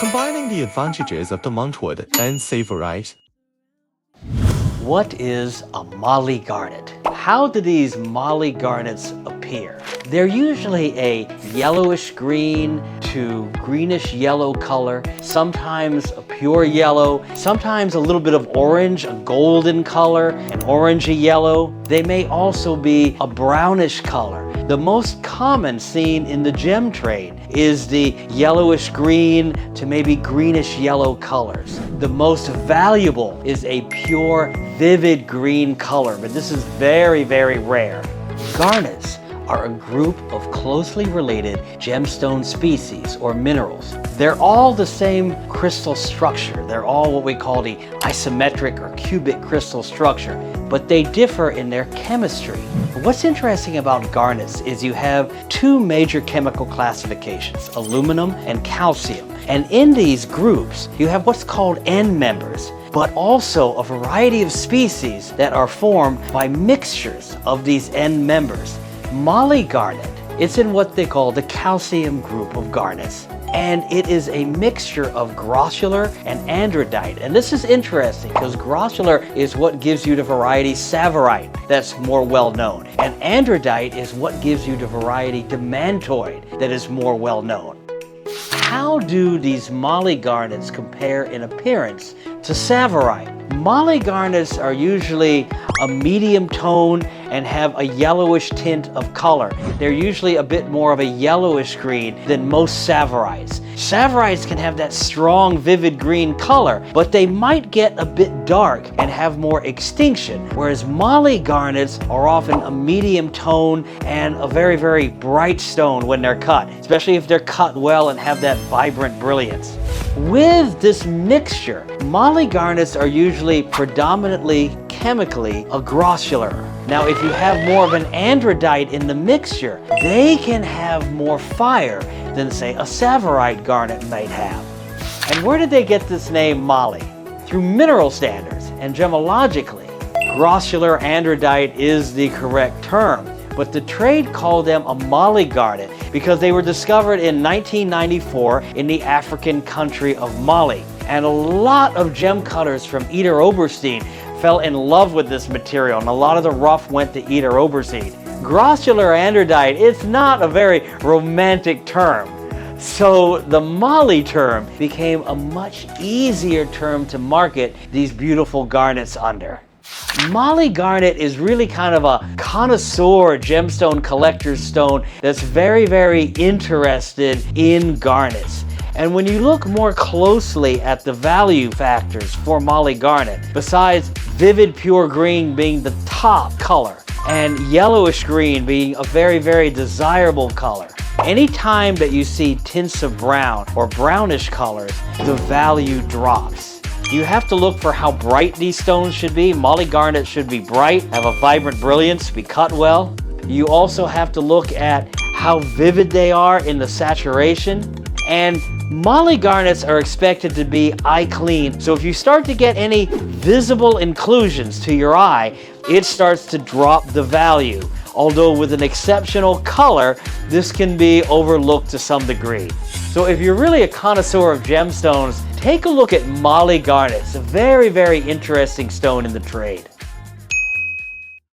combining the advantages of Demantoid and Tsavorite. What is a molly garnet? How do these molly garnets appear? They're usually a yellowish green to greenish yellow color, sometimes a pure yellow, sometimes a little bit of orange, a golden color, an orangey yellow. They may also be a brownish color. The most common seen in the gem trade is the yellowish green to maybe greenish yellow colors. The most valuable is a pure, vivid green color, but this is very, very rare. Garnets are a group of closely related gemstone species or minerals. They're all the same crystal structure. They're all what we call the isometric or cubic crystal structure, but they differ in their chemistry. What's interesting about garnets is you have two major chemical classifications, aluminum and calcium. And in these groups, you have what's called end members, but also a variety of species that are formed by mixtures of these end members. Molly garnet, it's in what they call the calcium group of garnets. And it is a mixture of grossular and andradite. And this is interesting because grossular is what gives you the variety Tsavorite that's more well known. And andradite is what gives you the variety Demantoid that is more well known. How do these molly garnets compare in appearance to Tsavorite? Molly garnets are usually a medium tone and have a yellowish tint of color. They're usually a bit more of a yellowish green than most Tsavorites. Tsavorites can have that strong, vivid green color, but they might get a bit dark and have more extinction, whereas molly garnets are often a medium tone and a very, very bright stone when they're cut, especially if they're cut well and have that vibrant brilliance. With this mixture, molly garnets are usually predominantly chemically a grossular. Now, if you have more of an andradite in the mixture, they can have more fire than, say, a Tsavorite garnet might have. And where did they get this name molly? Through mineral standards and gemologically. Grossular andradite is the correct term, but the trade called them a molly garnet because they were discovered in 1994 in the African country of Mali. And a lot of gem cutters from Eder Oberstein fell in love with this material, and a lot of the rough went to Eder Oberstein. Grossular andradite, it's not a very romantic term. So the molly term became a much easier term to market these beautiful garnets under. Molly garnet is really kind of a connoisseur gemstone collector's stone that's very, very interested in garnets. And when you look more closely at the value factors for molly garnet, besides vivid pure green being the top color and yellowish green being a very, very desirable color, anytime that you see tints of brown or brownish colors, the value drops. You have to look for how bright these stones should be. Molly garnet should be bright, have a vibrant brilliance, be cut well. You also have to look at how vivid they are in the saturation. And molly garnets are expected to be eye clean. So if you start to get any visible inclusions to your eye, it starts to drop the value. Although with an exceptional color, this can be overlooked to some degree. So if you're really a connoisseur of gemstones, take a look at molly garnet. It's a very, very interesting stone in the trade.